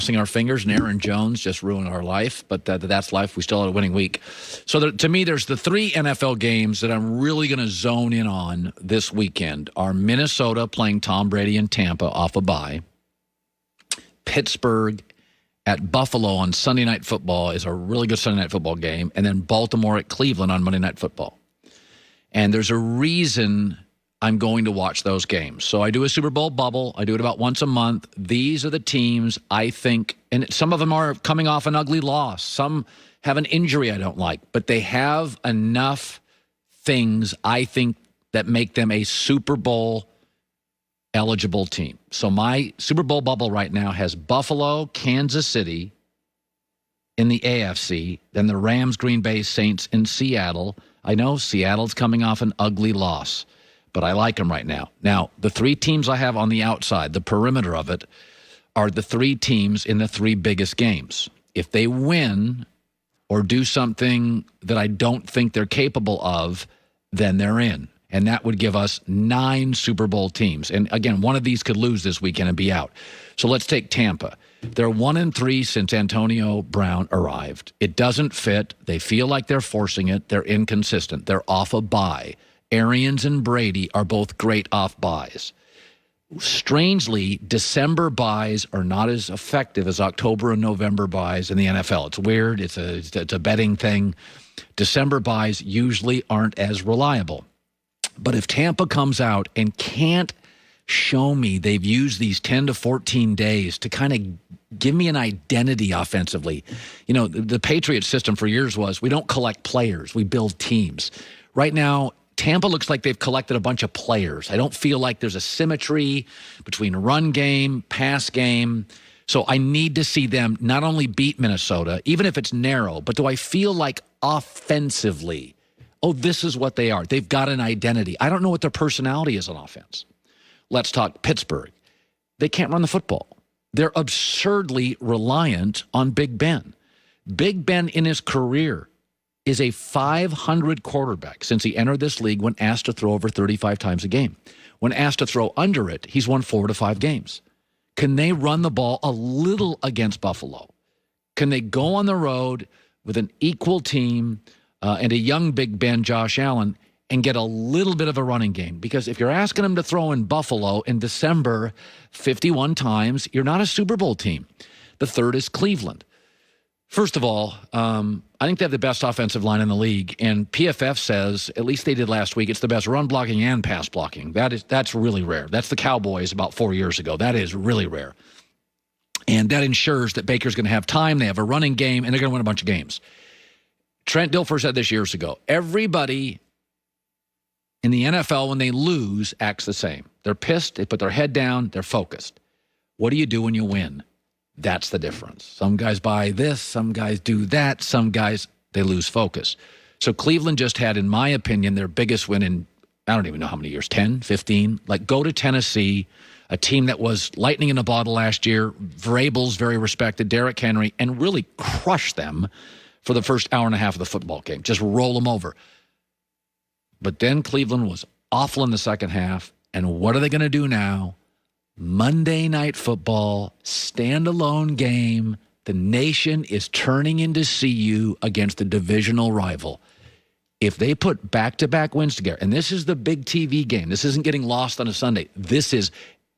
crossing our fingers, and Aaron Jones just ruined our life, but that's life. We still had a winning week. So to me, there's the three NFL games that I'm really going to zone in on this weekend are Minnesota playing Tom Brady in Tampa off a bye. Pittsburgh at Buffalo on Sunday Night Football is a really good Sunday Night Football game, and then Baltimore at Cleveland on Monday Night Football. And there's a reason I'm going to watch those games. So I do a Super Bowl bubble. I do it about once a month. These are the teams I think, and some of them are coming off an ugly loss. Some have an injury I don't like, but they have enough things, I think, that make them a Super Bowl eligible team. So my Super Bowl bubble right now has Buffalo, Kansas City in the AFC, then the Rams, Green Bay, Saints in Seattle. I know Seattle's coming off an ugly loss, but I like them right now. Now, the three teams I have on the outside, the perimeter of it, are the three teams in the three biggest games. If they win or do something that I don't think they're capable of, then they're in. And that would give us 9 Super Bowl teams. And again, one of these could lose this weekend and be out. So let's take Tampa. They're 1-3 since Antonio Brown arrived. It doesn't fit. They feel like they're forcing it. They're inconsistent. They're off a bye. Arians and Brady are both great off buys. Strangely, December buys are not as effective as October and November buys in the NFL. It's weird. It's a betting thing. December buys usually aren't as reliable. But if Tampa comes out and can't show me they've used these 10 to 14 days to kind of give me an identity offensively. You know, the Patriot system for years was we don't collect players, we build teams. Right now, Tampa looks like they've collected a bunch of players. I don't feel like there's a symmetry between run game, pass game. So I need to see them not only beat Minnesota, even if it's narrow, but do I feel like offensively, oh, this is what they are. They've got an identity. I don't know what their personality is on offense. Let's talk Pittsburgh. They can't run the football. They're absurdly reliant on Big Ben. Big Ben in his career is a 500 quarterback since he entered this league when asked to throw over 35 times a game. When asked to throw under it, he's won 4 to 5 games. Can they run the ball a little against Buffalo? Can they go on the road with an equal team and a young Big Ben, Josh Allen, and get a little bit of a running game? Because if you're asking them to throw in Buffalo in December 51 times, you're not a Super Bowl team. The third is Cleveland. First of all, I think they have the best offensive line in the league, and PFF says, at least they did last week, it's the best run blocking and pass blocking. That's really rare. That's the Cowboys about 4 years ago. That is really rare. And that ensures that Baker's going to have time, they have a running game, and they're going to win a bunch of games. Trent Dilfer said this years ago, everybody in the NFL, when they lose, acts the same. They're pissed, they put their head down, they're focused. What do you do when you win? That's the difference. Some guys buy this, some guys do that, some guys, they lose focus. So Cleveland just had, in my opinion, their biggest win in, I don't even know how many years, 10, 15? Like, go to Tennessee, a team that was lightning in a bottle last year, Vrabel's very respected, Derrick Henry, and really crush them for the first hour and a half of the football game. Just roll them over. But then Cleveland was awful in the second half, and what are they going to do now? Monday Night Football, standalone game. The nation is turning in to see you against a divisional rival. If they put back-to-back wins together, and this is the big TV game. This isn't getting lost on a Sunday. This is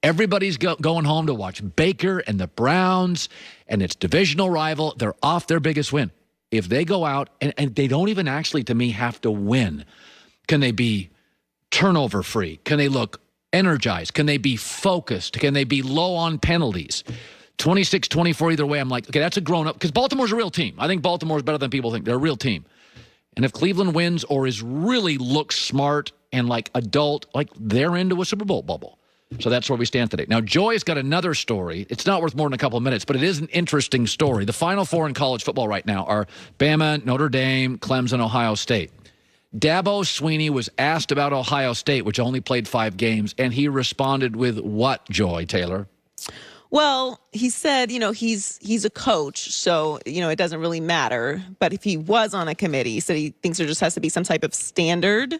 everybody's going home to watch Baker and the Browns, and it's divisional rival. They're off their biggest win. If they go out, and they don't even actually, to me, have to win. Can they be turnover-free? Can they look energized? Can they be focused? Can they be low on penalties? 26-24 either way, I'm like, okay, that's a grown-up. Because Baltimore's a real team. I think Baltimore's better than people think. They're a real team. And if Cleveland wins or is really looks smart and like adult, like they're into a Super Bowl bubble. So that's where we stand today. Now, Joy's got another story. It's not worth more than a couple of minutes, but it is an interesting story. The Final Four in college football right now are Bama, Notre Dame, Clemson, Ohio State. Dabo Swinney was asked about Ohio State, which only played 5 games, and he responded with what, Joy Taylor? Well, he said, he's a coach, so, it doesn't really matter. But if he was on a committee, he said he thinks there just has to be some type of standard.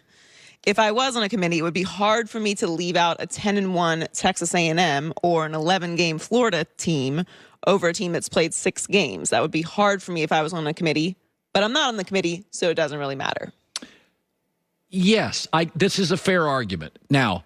if I was on a committee, it would be hard for me to leave out a 10-1 Texas A&M or an 11-game Florida team over a team that's played 6 games. That would be hard for me if I was on a committee, but I'm not on the committee, so it doesn't really matter. Yes, this is a fair argument. Now,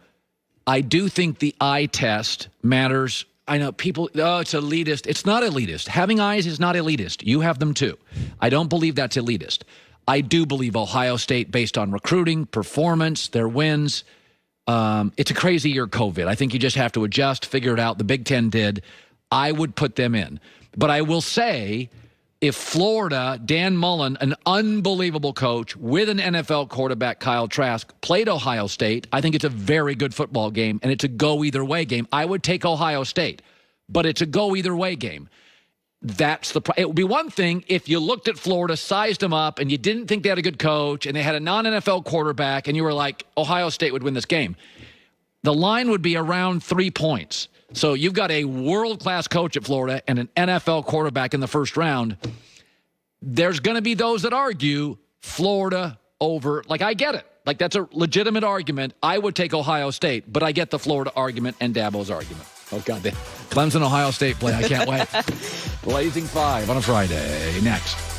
I do think the eye test matters. I know people, it's elitist. It's not elitist. Having eyes is not elitist. You have them too. I don't believe that's elitist. I do believe Ohio State, based on recruiting, performance, their wins. It's a crazy year, COVID. I think you just have to adjust, figure it out. The Big Ten did. I would put them in. But I will say, if Florida, Dan Mullen, an unbelievable coach with an NFL quarterback, Kyle Trask, played Ohio State, I think it's a very good football game, and it's a go-either-way game. I would take Ohio State, but it's a go-either-way game. It would be one thing if you looked at Florida, sized them up, and you didn't think they had a good coach, and they had a non-NFL quarterback, and you were like, Ohio State would win this game. The line would be around 3 points. So you've got a world-class coach at Florida and an NFL quarterback in the first round. There's going to be those that argue Florida over. Like, I get it. Like, that's a legitimate argument. I would take Ohio State, but I get the Florida argument and Dabo's argument. Oh, God. The Clemson-Ohio State play. I can't wait. Blazing 5 on a Friday. Next.